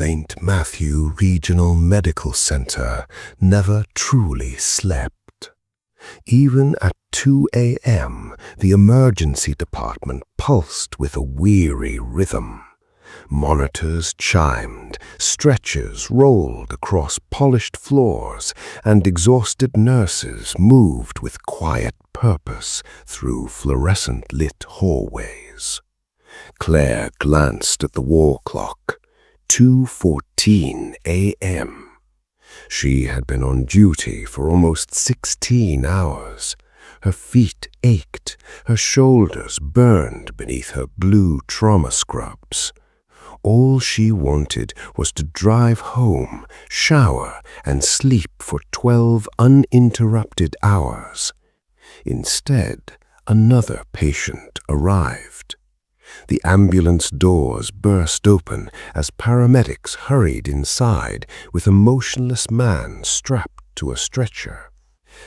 St. Matthew Regional Medical Center never truly slept. Even at 2 a.m., the emergency department pulsed with a weary rhythm. Monitors chimed, stretchers rolled across polished floors, and exhausted nurses moved with quiet purpose through fluorescent-lit hallways. Claire glanced at the wall clock. 2:14 a.m. She had been on duty for almost 16 hours. Her feet ached, her shoulders burned beneath her blue trauma scrubs. All she wanted was to drive home, shower, and sleep for 12 uninterrupted hours. Instead, another patient arrived. The ambulance doors burst open as paramedics hurried inside with a motionless man strapped to a stretcher.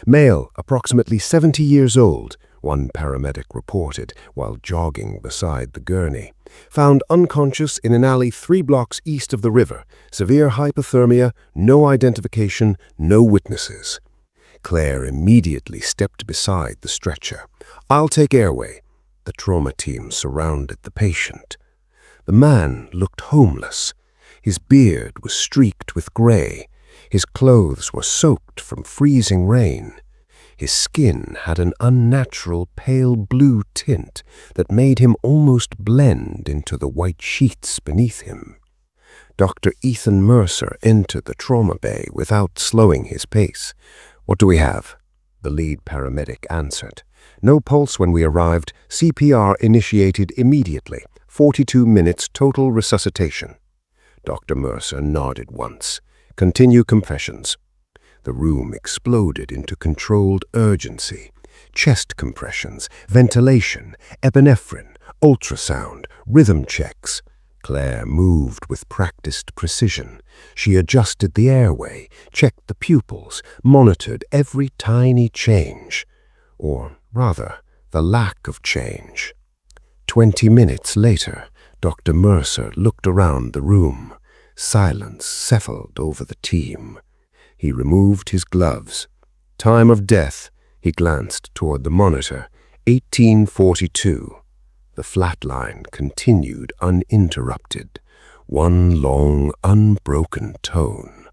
"Male, approximately 70 years old," one paramedic reported while jogging beside the gurney. "Found unconscious in an alley 3 blocks east of the river. Severe hypothermia, no identification, no witnesses." Claire immediately stepped beside the stretcher. "I'll take airway." The trauma team surrounded the patient. The man looked homeless. His beard was streaked with gray. His clothes were soaked from freezing rain. His skin had an unnatural pale blue tint that made him almost blend into the white sheets beneath him. Dr. Ethan Mercer entered the trauma bay without slowing his pace. "What do we have?" The lead paramedic answered. "No pulse when we arrived. CPR initiated immediately. 42 minutes total resuscitation." Dr. Mercer nodded once. "Continue compressions." The room exploded into controlled urgency. Chest compressions, ventilation, epinephrine, ultrasound, rhythm checks. Claire moved with practiced precision. She adjusted the airway, checked the pupils, monitored every tiny change. Or rather, the lack of change. 20 minutes later, Dr. Mercer looked around the room. Silence settled over the team. He removed his gloves. "Time of death," he glanced toward the monitor, 1842. The flatline continued uninterrupted, one long, unbroken tone.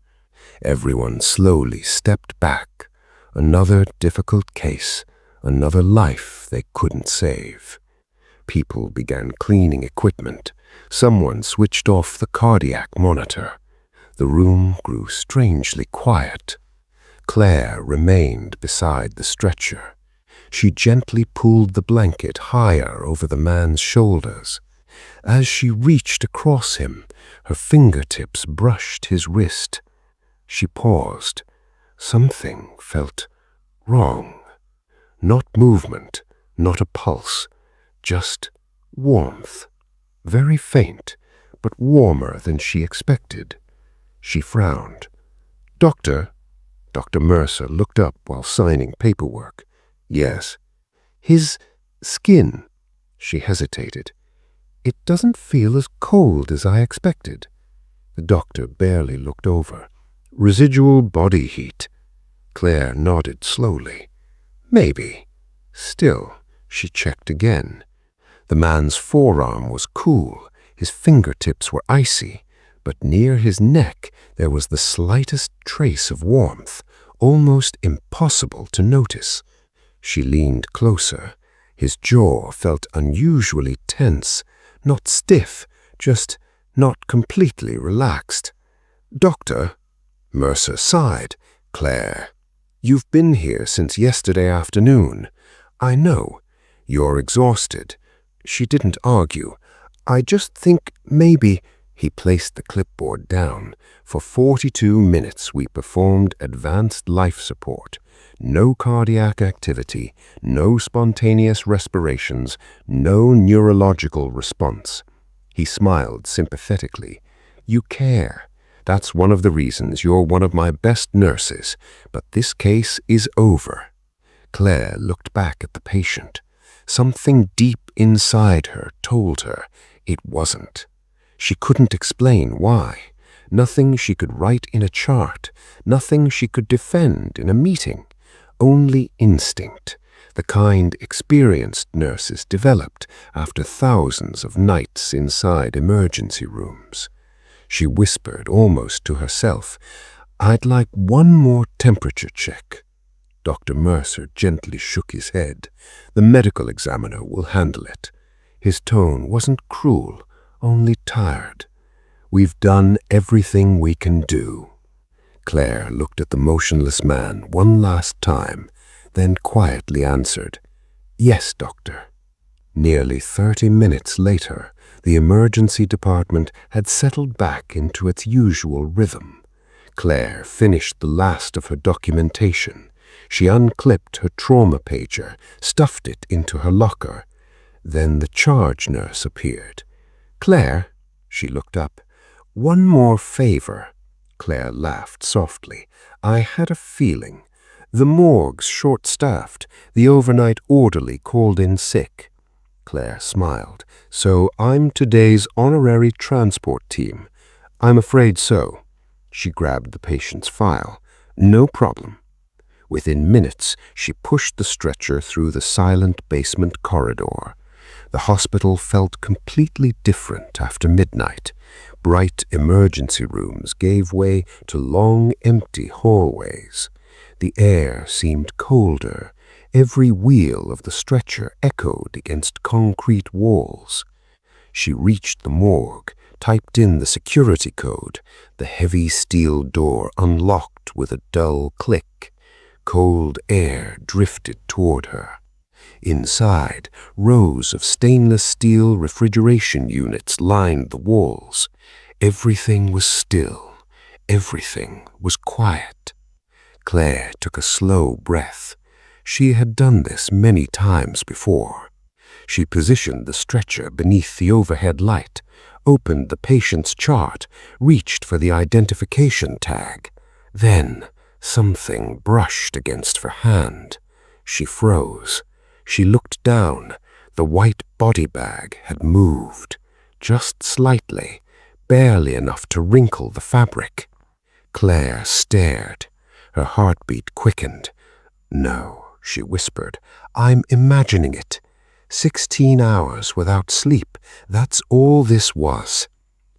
Everyone slowly stepped back. Another difficult case, another life they couldn't save. People began cleaning equipment. Someone switched off the cardiac monitor. The room grew strangely quiet. Claire remained beside the stretcher. She gently pulled the blanket higher over the man's shoulders. As she reached across him, her fingertips brushed his wrist. She paused. Something felt wrong. Not movement, not a pulse, just warmth. Very faint, but warmer than she expected. She frowned. "Doctor?" Dr. Mercer looked up while signing paperwork. "Yes." "His skin." She hesitated. "It doesn't feel as cold as I expected." The doctor barely looked over. "Residual body heat." Claire nodded slowly. "Maybe." Still, she checked again. The man's forearm was cool. His fingertips were icy, but near his neck there was the slightest trace of warmth, almost impossible to notice. She leaned closer. His jaw felt unusually tense, not stiff, just not completely relaxed. "Doctor?" Mercer sighed. "Claire, you've been here since yesterday afternoon. I know. You're exhausted." She didn't argue. "I just think maybe—" He placed the clipboard down. "For 42 minutes we performed advanced life support. No cardiac activity, no spontaneous respirations, no neurological response." He smiled sympathetically. "You care. That's one of the reasons you're one of my best nurses. But this case is over." Claire looked back at the patient. Something deep inside her told her it wasn't. She couldn't explain why. Nothing she could write in a chart, nothing she could defend in a meeting. Only instinct, the kind experienced nurses developed after thousands of nights inside emergency rooms. She whispered almost to herself, "I'd like one more temperature check." Dr. Mercer gently shook his head. "The medical examiner will handle it." His tone wasn't cruel, only tired. "We've done everything we can do." Claire looked at the motionless man one last time, then quietly answered, "Yes, doctor." Nearly 30 minutes later, the emergency department had settled back into its usual rhythm. Claire finished the last of her documentation. She unclipped her trauma pager, stuffed it into her locker. Then the charge nurse appeared. "Claire," she looked up, "one more favor." Claire laughed softly. "I had a feeling. The morgue's short-staffed. The overnight orderly called in sick." Claire smiled. "So I'm today's honorary transport team." "I'm afraid so." She grabbed the patient's file. "No problem." Within minutes, she pushed the stretcher through the silent basement corridor. The hospital felt completely different after midnight. Bright emergency rooms gave way to long, empty hallways. The air seemed colder. Every wheel of the stretcher echoed against concrete walls. She reached the morgue, typed in the security code. The heavy steel door unlocked with a dull click. Cold air drifted toward her. Inside, rows of stainless steel refrigeration units lined the walls. Everything was still. Everything was quiet. Claire took a slow breath. She had done this many times before. She positioned the stretcher beneath the overhead light, opened the patient's chart, reached for the identification tag. Then something brushed against her hand. She froze. She looked down. The white body bag had moved, just slightly, barely enough to wrinkle the fabric. Claire stared. Her heartbeat quickened. "No," she whispered, "I'm imagining it. 16 hours without sleep, that's all this was."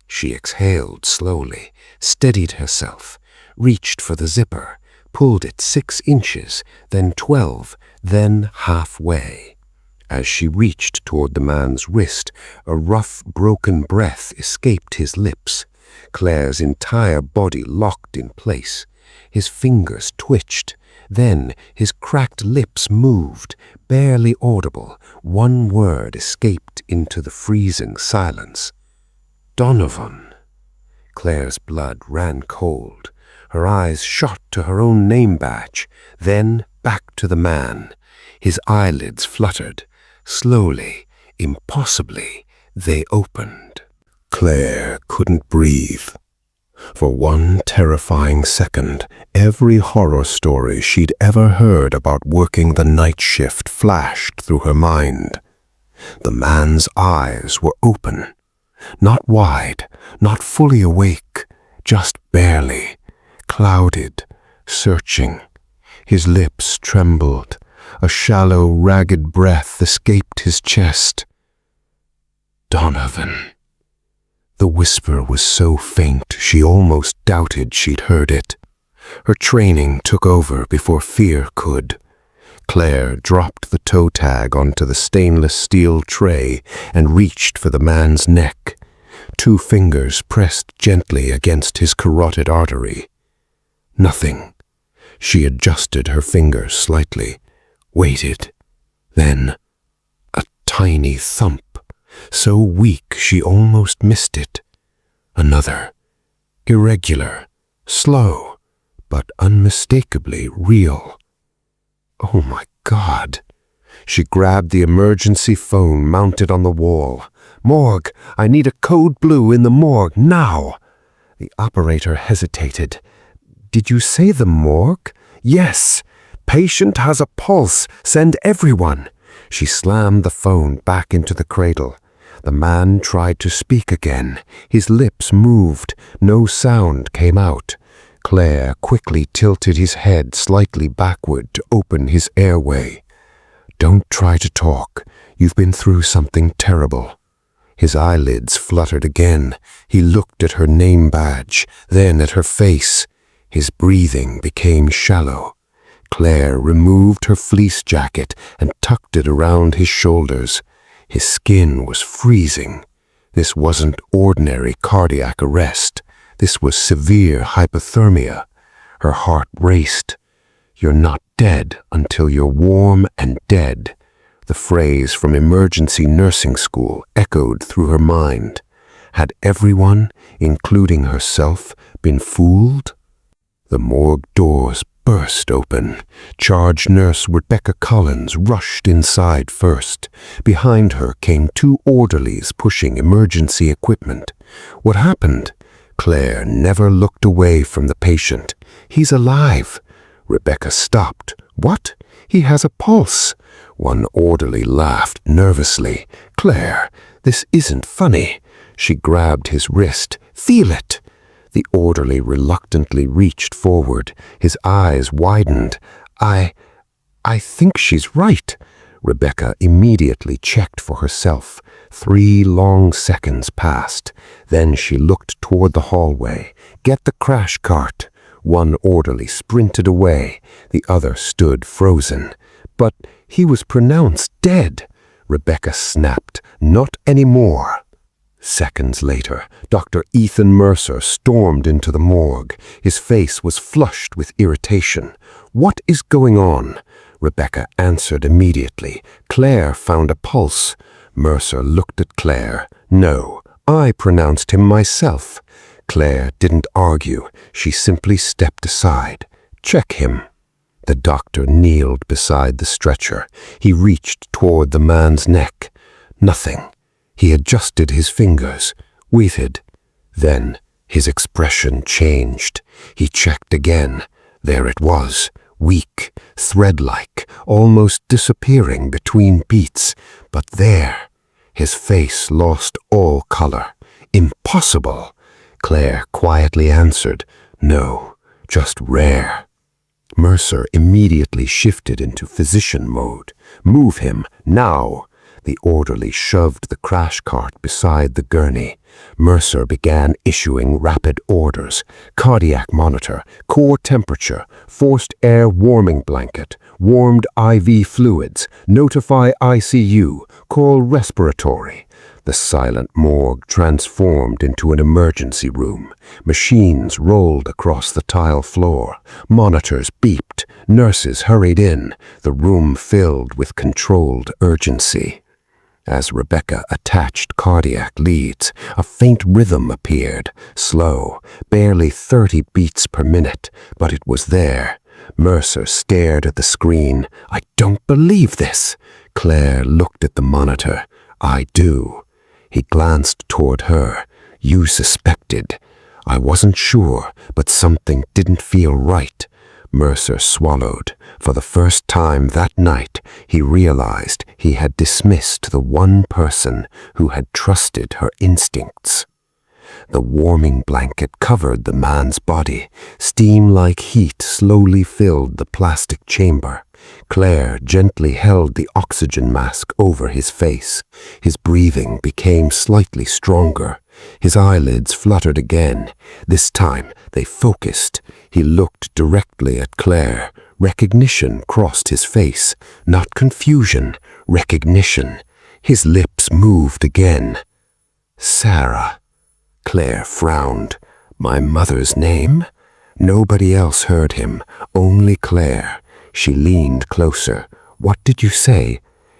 She exhaled slowly, steadied herself, reached for the zipper, pulled it 6 inches, then 12, then halfway. As she reached toward the man's wrist, a rough, broken breath escaped his lips. Claire's entire body locked in place. His fingers twitched. Then his cracked lips moved, barely audible. One word escaped into the freezing silence. "Donovan." Claire's blood ran cold. Her eyes shot to her own name badge, then back to the man. His eyelids fluttered. Slowly, impossibly, they opened. Claire couldn't breathe. For one terrifying second, every horror story she'd ever heard about working the night shift flashed through her mind. The man's eyes were open. Not wide, not fully awake, just barely. Clouded, searching. His lips trembled. A shallow, ragged breath escaped his chest. "Donovan." The whisper was so faint she almost doubted she'd heard it. Her training took over before fear could. Claire dropped the toe tag onto the stainless steel tray and reached for the man's neck. 2 fingers pressed gently against his carotid artery. Nothing. She adjusted her fingers slightly, waited. Then, a tiny thump, so weak she almost missed it. Another. Irregular, slow, but unmistakably real. Oh my God. She grabbed the emergency phone mounted on the wall. "Morgue, I need a code blue in the morgue, now." The operator hesitated. "Did you say the morgue?" "Yes. Patient has a pulse. Send everyone." She slammed the phone back into the cradle. The man tried to speak again. His lips moved. No sound came out. Claire quickly tilted his head slightly backward to open his airway. "Don't try to talk. You've been through something terrible." His eyelids fluttered again. He looked at her name badge, then at her face. His breathing became shallow. Claire removed her fleece jacket and tucked it around his shoulders. His skin was freezing. This wasn't ordinary cardiac arrest. This was severe hypothermia. Her heart raced. "You're not dead until you're warm and dead." The phrase from emergency nursing school echoed through her mind. Had everyone, including herself, been fooled? The morgue doors burst open. Charge nurse Rebecca Collins rushed inside first. Behind her came two orderlies pushing emergency equipment. What happened? Claire never looked away from the patient. "He's alive." Rebecca stopped. "What? He has a pulse." One orderly laughed nervously. "Claire, this isn't funny." She grabbed his wrist. "Feel it." The orderly reluctantly reached forward. His eyes widened. I think she's right." Rebecca immediately checked for herself. 3 long seconds passed. Then she looked toward the hallway. "Get the crash cart." One orderly sprinted away. The other stood frozen. "But he was pronounced dead." Rebecca snapped. "Not anymore." Seconds later, Dr. Ethan Mercer stormed into the morgue. His face was flushed with irritation. "What is going on?" Rebecca answered immediately. "Claire found a pulse." Mercer looked at Claire. "No, I pronounced him myself." Claire didn't argue. She simply stepped aside. "Check him." The doctor kneeled beside the stretcher. He reached toward the man's neck. Nothing. He adjusted his fingers, waited. Then his expression changed. He checked again. There it was, weak, thread-like, almost disappearing between beats. But there, his face lost all color. "Impossible!" Claire quietly answered, "No, just rare." Mercer immediately shifted into physician mode. "Move him, now!" The orderly shoved the crash cart beside the gurney. Mercer began issuing rapid orders. Cardiac monitor, core temperature, forced air warming blanket, warmed IV fluids, notify ICU, call respiratory. The silent morgue transformed into an emergency room. Machines rolled across the tile floor. Monitors beeped. Nurses hurried in. The room filled with controlled urgency. As Rebecca attached cardiac leads, a faint rhythm appeared, slow, barely 30 beats per minute, but it was there. Mercer stared at the screen. "I don't believe this." Claire looked at the monitor. "I do." He glanced toward her. "You suspected." "I wasn't sure, but something didn't feel right." Mercer swallowed. For the first time that night, he realized he had dismissed the one person who had trusted her instincts. The warming blanket covered the man's body. Steam-like heat slowly filled the plastic chamber. Claire gently held the oxygen mask over his face. His breathing became slightly stronger. His eyelids fluttered again. This time they focused. He looked directly at Claire. Recognition crossed his face. Not confusion, recognition. His lips moved again. "Sarah." Claire frowned. "My mother's name?" Nobody else heard him, only Claire. She leaned closer. "What did you say?"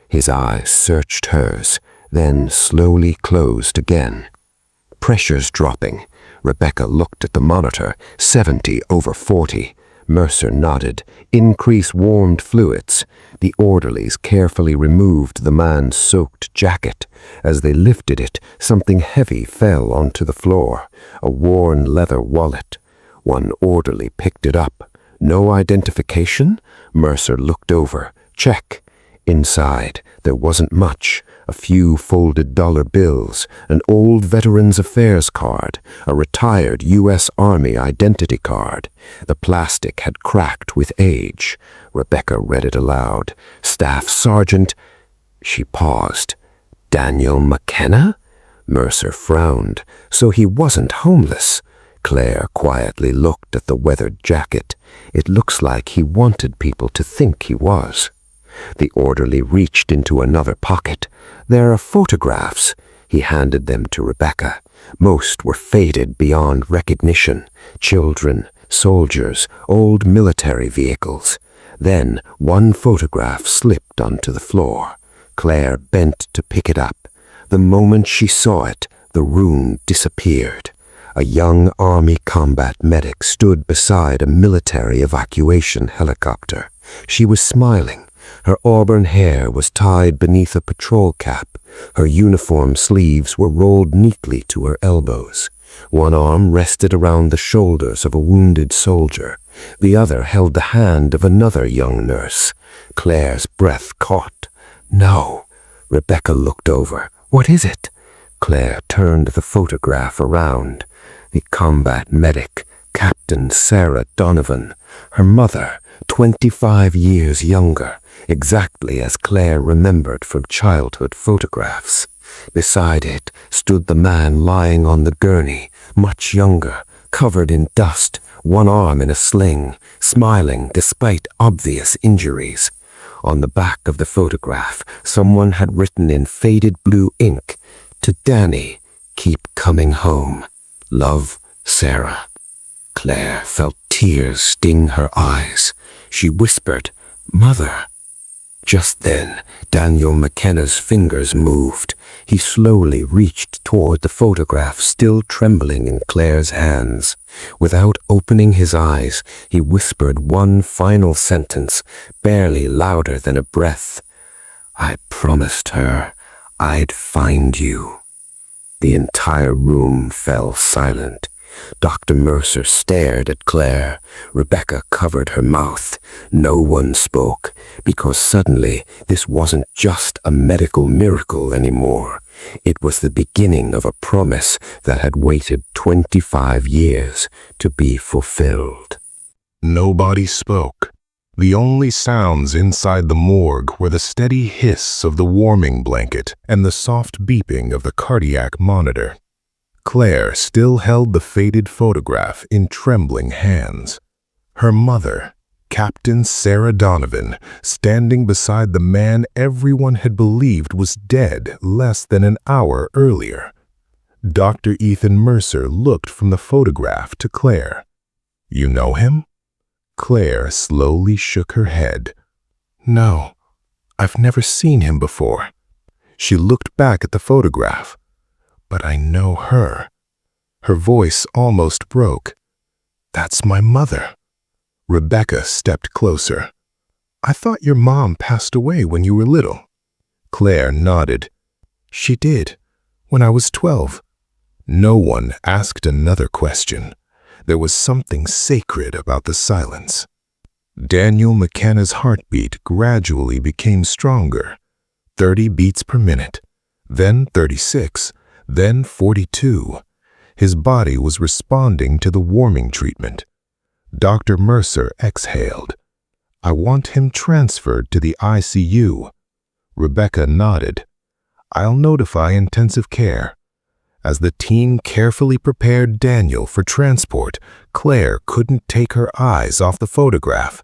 His eyes searched hers, then slowly closed again. Pressure's dropping. Rebecca looked at the monitor. 70 over 40. Mercer nodded. "Increase warmed fluids." The orderlies carefully removed the man's soaked jacket. As they lifted it, something heavy fell onto the floor. A worn leather wallet. One orderly picked it up. "No identification?" Mercer looked over. "Check." Inside, there wasn't much. A few folded dollar bills, an old Veterans Affairs card, a retired U.S. Army identity card. The plastic had cracked with age. Rebecca read it aloud. Staff Sergeant. She paused. Daniel McKenna? Mercer frowned. So he wasn't homeless. Claire quietly looked at the weathered jacket. It looks like he wanted people to think he was. The orderly reached into another pocket. There are photographs. He handed them to Rebecca. Most were faded beyond recognition. Children, soldiers, old military vehicles. Then one photograph slipped onto the floor. Claire bent to pick it up. The moment she saw it, the room disappeared. A young Army combat medic stood beside a military evacuation helicopter. She was smiling. Her auburn hair was tied beneath a patrol cap. Her uniform sleeves were rolled neatly to her elbows. One arm rested around the shoulders of a wounded soldier. The other held the hand of another young nurse. Claire's breath caught. No. Rebecca looked over. What is it? Claire turned the photograph around. The combat medic, Captain Sarah Donovan. Her mother, 25 years younger, exactly as Claire remembered from childhood photographs. Beside it stood the man lying on the gurney, much younger, covered in dust, one arm in a sling, smiling despite obvious injuries. On the back of the photograph, someone had written in faded blue ink, "To Danny, keep coming home. Love, Sarah." Claire felt tears sting her eyes. She whispered, "Mother." Just then, Daniel McKenna's fingers moved. He slowly reached toward the photograph still trembling in Claire's hands. Without opening his eyes, he whispered one final sentence, barely louder than a breath. "I promised her I'd find you." The entire room fell silent. Dr. Mercer stared at Claire. Rebecca covered her mouth. No one spoke, because suddenly this wasn't just a medical miracle anymore. It was the beginning of a promise that had waited 25 years to be fulfilled. Nobody spoke. The only sounds inside the morgue were the steady hiss of the warming blanket and the soft beeping of the cardiac monitor. Claire still held the faded photograph in trembling hands. Her mother, Captain Sarah Donovan, standing beside the man everyone had believed was dead less than an hour earlier. Dr. Ethan Mercer looked from the photograph to Claire. "You know him?" Claire slowly shook her head. "No, I've never seen him before." She looked back at the photograph. "But I know her." Her voice almost broke. "That's my mother." Rebecca stepped closer. "I thought your mom passed away when you were little." Claire nodded. "She did, when I was 12. No one asked another question. There was something sacred about the silence. Daniel McKenna's heartbeat gradually became stronger. 30 beats per minute, then 36, then 42. His body was responding to the warming treatment. Dr. Mercer exhaled. "I want him transferred to the ICU." Rebecca nodded. "I'll notify intensive care." As the team carefully prepared Daniel for transport, Claire couldn't take her eyes off the photograph.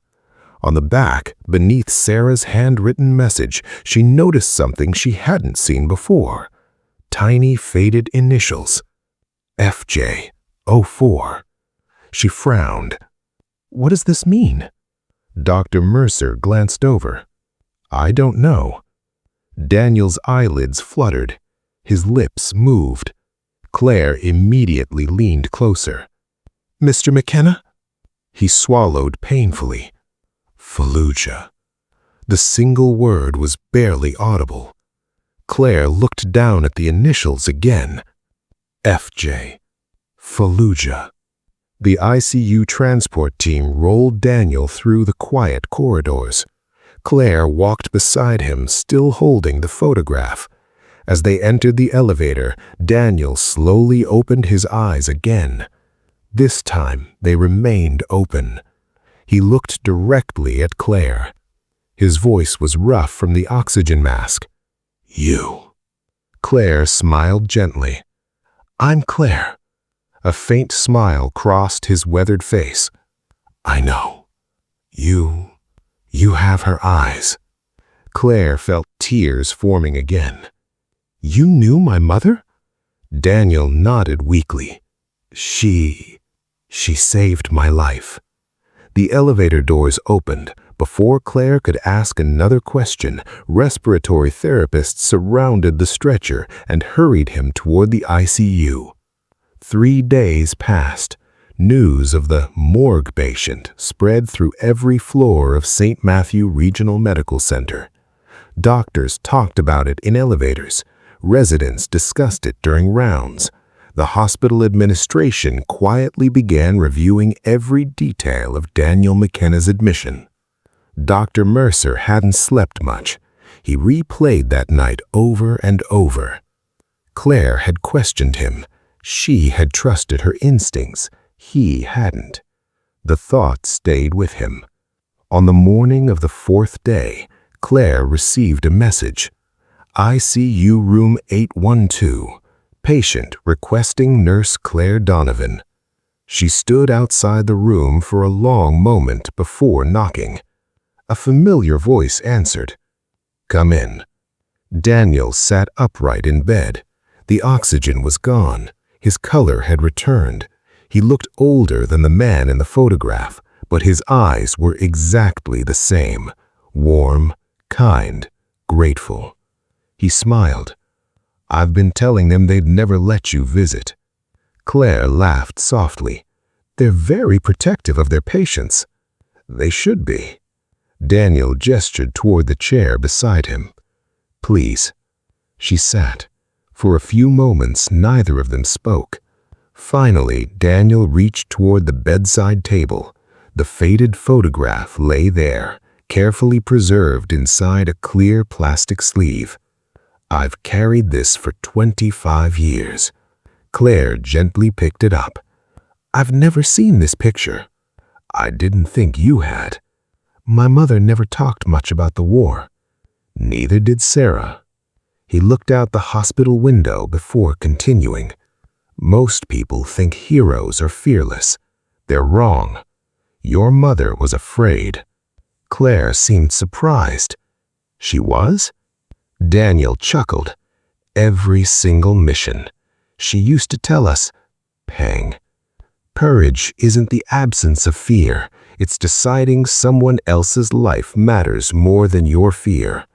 On the back, beneath Sarah's handwritten message, she noticed something she hadn't seen before. Tiny faded initials. FJ 04. She frowned. "What does this mean?" Dr. Mercer glanced over. "I don't know." Daniel's eyelids fluttered. His lips moved. Claire immediately leaned closer. "Mr. McKenna?" He swallowed painfully. Fallujah. The single word was barely audible. Claire looked down at the initials again. FJ. Fallujah. The ICU transport team rolled Daniel through the quiet corridors. Claire walked beside him, still holding the photograph. As they entered the elevator, Daniel slowly opened his eyes again. This time, they remained open. He looked directly at Claire. His voice was rough from the oxygen mask. "You." Claire smiled gently. "I'm Claire." A faint smile crossed his weathered face. "I know. You have her eyes." Claire felt tears forming again. "You knew my mother?" Daniel nodded weakly. She saved my life." The elevator doors opened. Before Claire could ask another question, respiratory therapists surrounded the stretcher and hurried him toward the ICU. 3 days passed. News of the morgue patient spread through every floor of St. Matthew Regional Medical Center. Doctors talked about it in elevators. Residents discussed it during rounds. The hospital administration quietly began reviewing every detail of Daniel McKenna's admission. Dr. Mercer hadn't slept much. He replayed that night over and over. Claire had questioned him. She had trusted her instincts. He hadn't. The thought stayed with him. On the morning of the 4th day, Claire received a message. ICU room 812. Patient requesting Nurse Claire Donovan. She stood outside the room for a long moment before knocking. A familiar voice answered. "Come in." Daniel sat upright in bed. The oxygen was gone. His color had returned. He looked older than the man in the photograph, but his eyes were exactly the same. Warm, kind, grateful. He smiled. "I've been telling them they'd never let you visit." Claire laughed softly. "They're very protective of their patients." "They should be." Daniel gestured toward the chair beside him. "Please." She sat. For a few moments, neither of them spoke. Finally, Daniel reached toward the bedside table. The faded photograph lay there, carefully preserved inside a clear plastic sleeve. "I've carried this for 25 years. Claire gently picked it up. "I've never seen this picture." "I didn't think you had." "My mother never talked much about the war." "Neither did Sarah." He looked out the hospital window before continuing. "Most people think heroes are fearless. They're wrong. Your mother was afraid." Claire seemed surprised. "She was?" Daniel chuckled. "Every single mission. She used to tell us, pang, courage isn't the absence of fear. It's deciding someone else's life matters more than your fear."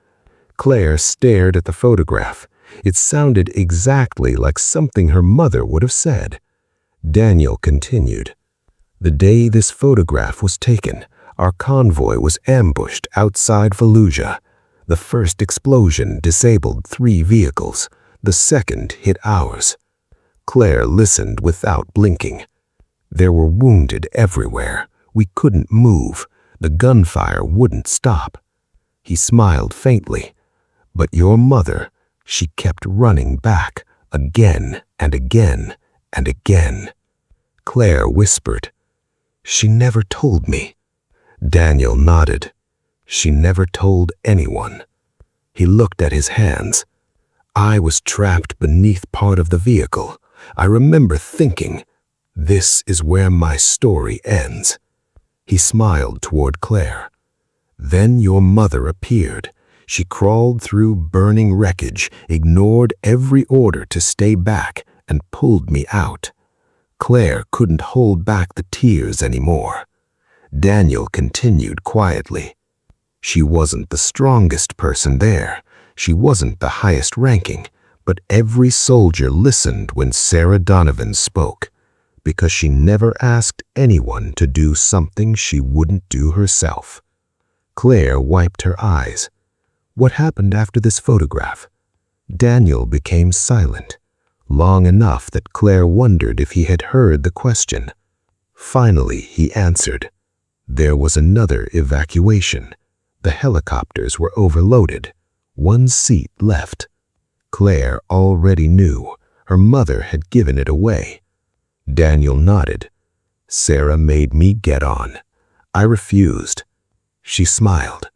Claire stared at the photograph. It sounded exactly like something her mother would have said. Daniel continued. "The day this photograph was taken, our convoy was ambushed outside Fallujah. The first explosion disabled 3 vehicles. The second hit ours." Claire listened without blinking. "There were wounded everywhere. We couldn't move. The gunfire wouldn't stop." He smiled faintly. "But your mother, she kept running back, again and again and again." Claire whispered. "She never told me." Daniel nodded. "She never told anyone." He looked at his hands. "I was trapped beneath part of the vehicle. I remember thinking, this is where my story ends." He smiled toward Claire. "Then your mother appeared. She crawled through burning wreckage, ignored every order to stay back, and pulled me out." Claire couldn't hold back the tears anymore. Daniel continued quietly. "She wasn't the strongest person there. She wasn't the highest ranking, but every soldier listened when Sarah Donovan spoke, because she never asked anyone to do something she wouldn't do herself." Claire wiped her eyes. "What happened after this photograph?" Daniel became silent, long enough that Claire wondered if he had heard the question. Finally, he answered. "There was another evacuation. The helicopters were overloaded. 1 seat left." Claire already knew. Her mother had given it away. Daniel nodded. Sarah made me get on. I refused. She smiled.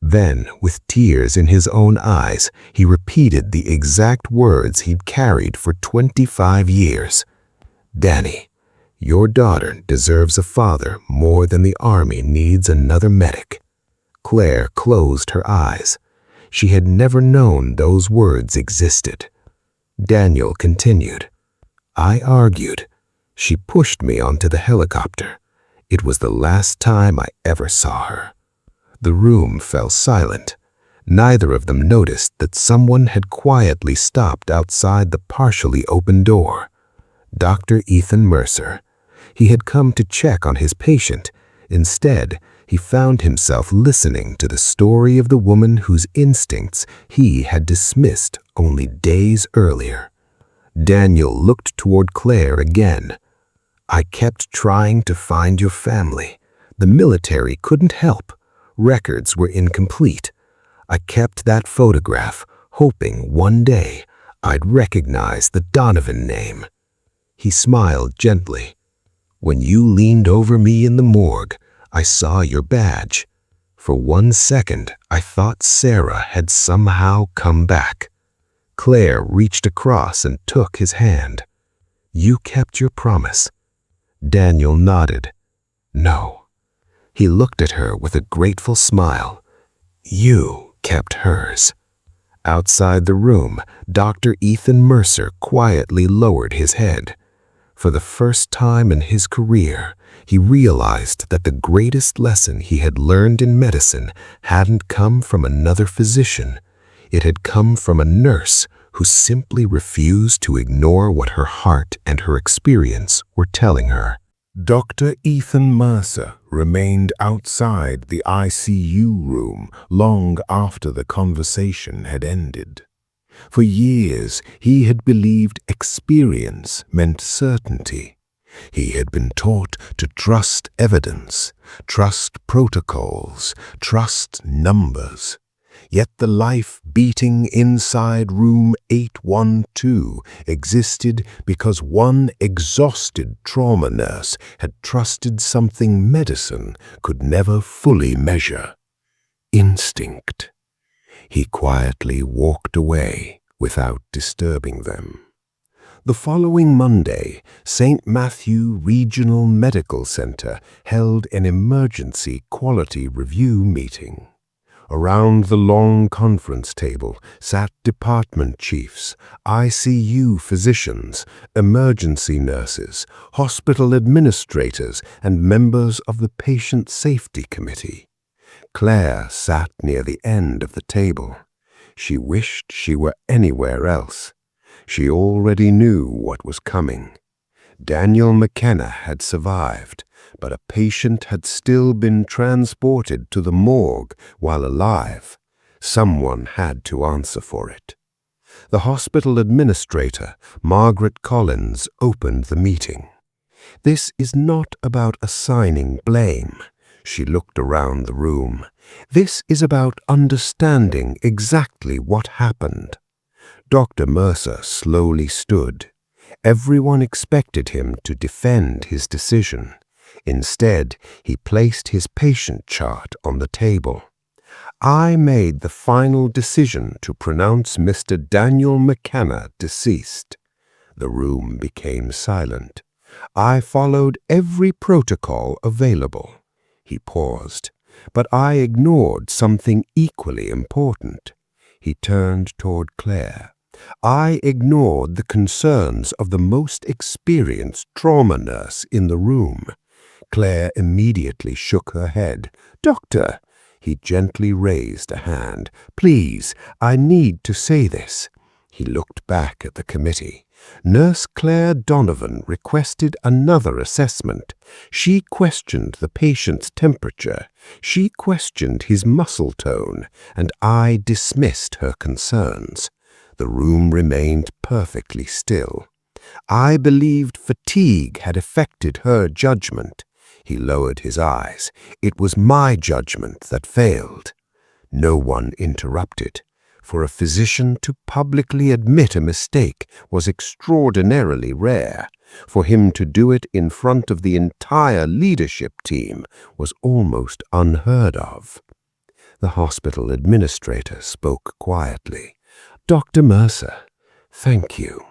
Then, with tears in his own eyes, he repeated the exact words he'd carried for 25 years. Danny, your daughter deserves a father more than the army needs another medic. Claire closed her eyes. She had never known those words existed. Daniel continued. I argued. She pushed me onto the helicopter. It was the last time I ever saw her. The room fell silent. Neither of them noticed that someone had quietly stopped outside the partially open door. Dr. Ethan Mercer. He had come to check on his patient. Instead, he found himself listening to the story of the woman whose instincts he had dismissed only days earlier. Daniel looked toward Claire again. I kept trying to find your family. The military couldn't help. Records were incomplete. I kept that photograph, hoping one day I'd recognize the Donovan name. He smiled gently. When you leaned over me in the morgue, I saw your badge. For 1 second, I thought Sarah had somehow come back. Claire reached across and took his hand. You kept your promise. Daniel nodded. No. He looked at her with a grateful smile. You kept hers. Outside the room, Dr. Ethan Mercer quietly lowered his head. For the first time in his career, he realized that the greatest lesson he had learned in medicine hadn't come from another physician. It had come from a nurse who simply refused to ignore what her heart and her experience were telling her. Dr. Ethan Mercer remained outside the ICU room long after the conversation had ended. For years, he had believed experience meant certainty. He had been taught to trust evidence, trust protocols, trust numbers. Yet the life beating inside room 812 existed because one exhausted trauma nurse had trusted something medicine could never fully measure. Instinct. He quietly walked away without disturbing them. The following Monday, St. Matthew Regional Medical Center held an emergency quality review meeting. Around the long conference table sat department chiefs, ICU physicians, emergency nurses, hospital administrators, and members of the Patient Safety Committee. Claire sat near the end of the table. She wished she were anywhere else. She already knew what was coming. Daniel McKenna had survived, but a patient had still been transported to the morgue while alive. Someone had to answer for it. The hospital administrator, Margaret Collins, opened the meeting. This is not about assigning blame. She looked around the room. This is about understanding exactly what happened. Dr. Mercer slowly stood. Everyone expected him to defend his decision. Instead, he placed his patient chart on the table. I made the final decision to pronounce Mr. Daniel McKenna deceased. The room became silent. I followed every protocol available. He paused, but I ignored something equally important. He turned toward Claire. I ignored the concerns of the most experienced trauma nurse in the room. Claire immediately shook her head. Doctor, he gently raised a hand. Please, I need to say this. He looked back at the committee. Nurse Claire Donovan requested another assessment. She questioned the patient's temperature. She questioned his muscle tone, and I dismissed her concerns. The room remained perfectly still. I believed fatigue had affected her judgment. He lowered his eyes. It was my judgment that failed. No one interrupted. For a physician to publicly admit a mistake was extraordinarily rare. For him to do it in front of the entire leadership team was almost unheard of. The hospital administrator spoke quietly. "Dr. Mercer, thank you."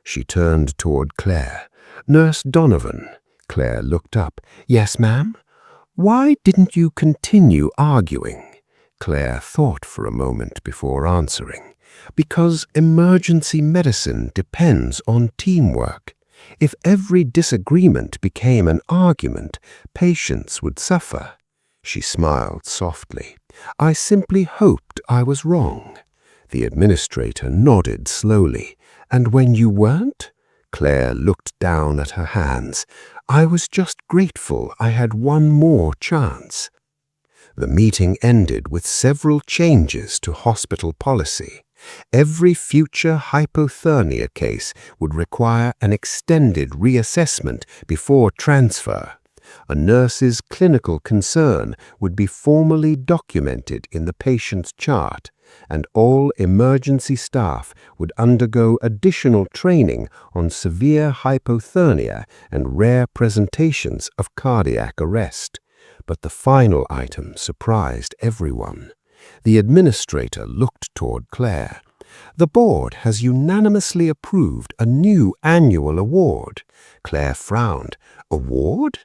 She turned toward Claire. "Nurse Donovan." Claire looked up. "Yes, ma'am?" "Why didn't you continue arguing?" Claire thought for a moment before answering. "Because emergency medicine depends on teamwork. If every disagreement became an argument, patients would suffer." She smiled softly. "I simply hoped I was wrong." The administrator nodded slowly. "And when you weren't?" Claire looked down at her hands. "I was just grateful I had one more chance." The meeting ended with several changes to hospital policy. Every future hypothermia case would require an extended reassessment before transfer. A nurse's clinical concern would be formally documented in the patient's chart, and all emergency staff would undergo additional training on severe hypothermia and rare presentations of cardiac arrest. But the final item surprised everyone. The administrator looked toward Claire. "The board has unanimously approved a new annual award." Claire frowned. "Award?"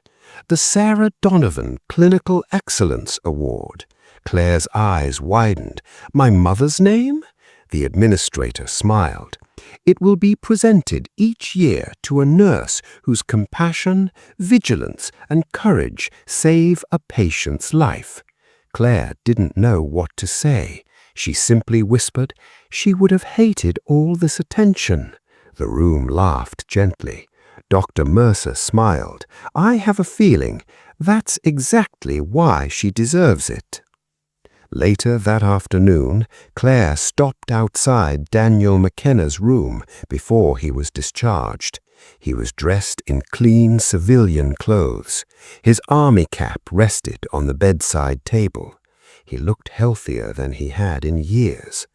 "The Sarah Donovan Clinical Excellence Award." Claire's eyes widened. "My mother's name?" The administrator smiled. "It will be presented each year to a nurse whose compassion, vigilance, and courage save a patient's life." Claire didn't know what to say. She simply whispered, "She would have hated all this attention." The room laughed gently. Dr. Mercer smiled. "I have a feeling that's exactly why she deserves it." Later that afternoon, Claire stopped outside Daniel McKenna's room before he was discharged. He was dressed in clean civilian clothes. His army cap rested on the bedside table. He looked healthier than he had in years.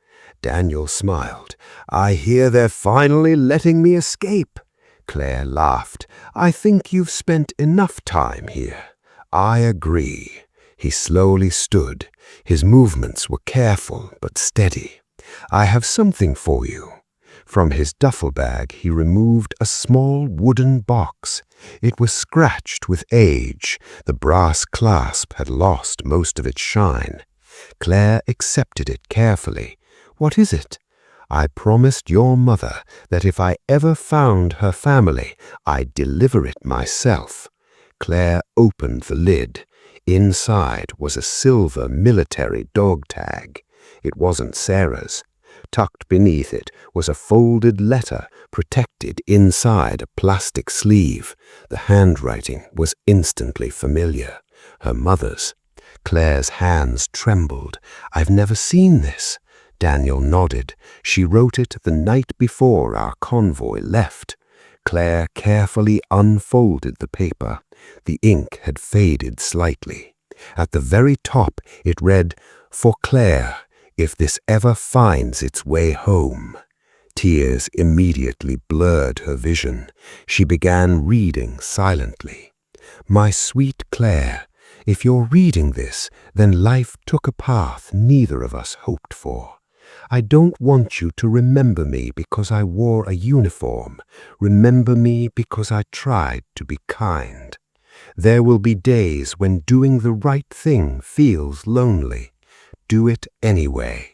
Daniel smiled. "I hear they're finally letting me escape." Claire laughed. "I think you've spent enough time here." "I agree." He slowly stood. His movements were careful but steady. "I have something for you." From his duffel bag he removed a small wooden box. It was scratched with age. The brass clasp had lost most of its shine. Claire accepted it carefully. "What is it?" "I promised your mother that if I ever found her family, I'd deliver it myself." Claire opened the lid. Inside was a silver military dog tag. It wasn't Sarah's. Tucked beneath it was a folded letter protected inside a plastic sleeve. The handwriting was instantly familiar. Her mother's. Claire's hands trembled. "I've never seen this." Daniel nodded. "She wrote it the night before our convoy left." Claire carefully unfolded the paper. The ink had faded slightly. At the very top it read, "For Claire, if this ever finds its way home." Tears immediately blurred her vision. She began reading silently. "My sweet Claire, if you're reading this, then life took a path neither of us hoped for. I don't want you to remember me because I wore a uniform. Remember me because I tried to be kind. There will be days when doing the right thing feels lonely. Do it anyway.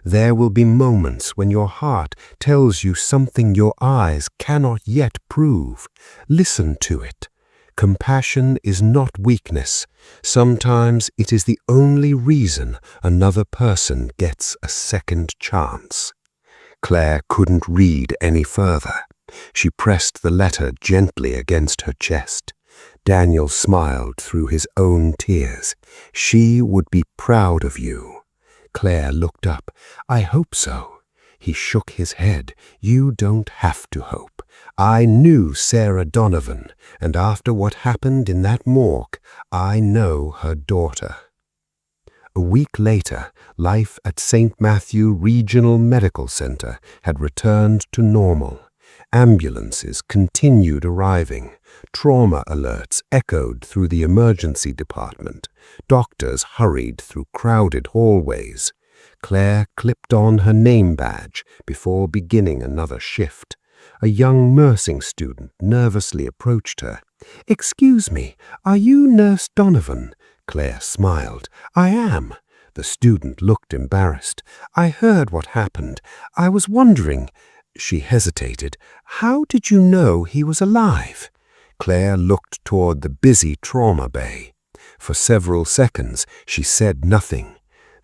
There will be moments when your heart tells you something your eyes cannot yet prove. Listen to it. Compassion is not weakness. Sometimes it is the only reason another person gets a second chance." Claire couldn't read any further. She pressed the letter gently against her chest. Daniel smiled through his own tears. "She would be proud of you." Claire looked up. "I hope so." He shook his head. "You don't have to hope. I knew Sarah Donovan, and after what happened in that morgue, I know her daughter." A week later, life at St. Matthew Regional Medical Center had returned to normal. Ambulances continued arriving. Trauma alerts echoed through the emergency department. Doctors hurried through crowded hallways. Claire clipped on her name badge before beginning another shift. A young nursing student nervously approached her. "Excuse me, are you Nurse Donovan?" Claire smiled. "I am." The student looked embarrassed. "I heard what happened. I was wondering—" She hesitated. "How did you know he was alive?" Claire looked toward the busy trauma bay. For several seconds, she said nothing.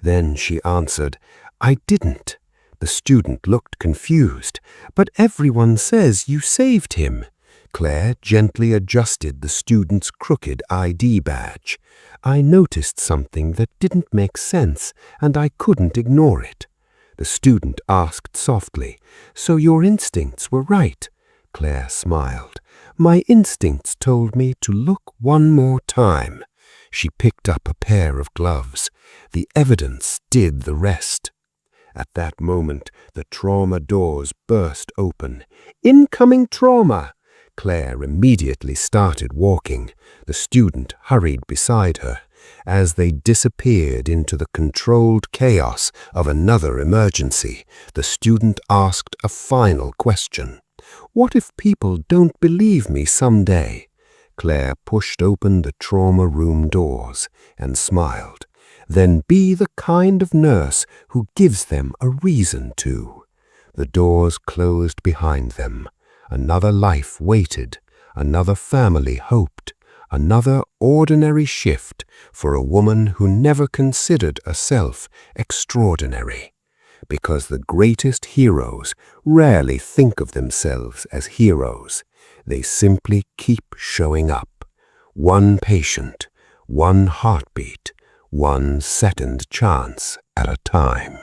Then she answered, "I didn't." The student looked confused. "But everyone says you saved him." Claire gently adjusted the student's crooked ID badge. "I noticed something that didn't make sense, and I couldn't ignore it." The student asked softly, "So your instincts were right?" Claire smiled. "My instincts told me to look one more time." She picked up a pair of gloves. The evidence did the rest. At that moment, the trauma doors burst open. "Incoming trauma!" Claire immediately started walking. The student hurried beside her. As they disappeared into the controlled chaos of another emergency, the student asked a final question. "What if people don't believe me someday?" Claire pushed open the trauma room doors and smiled. "Then be the kind of nurse who gives them a reason to." The doors closed behind them. Another life waited. Another family hoped. Another ordinary shift for a woman who never considered herself extraordinary. Because the greatest heroes rarely think of themselves as heroes. They simply keep showing up. One patient, one heartbeat, one second chance at a time.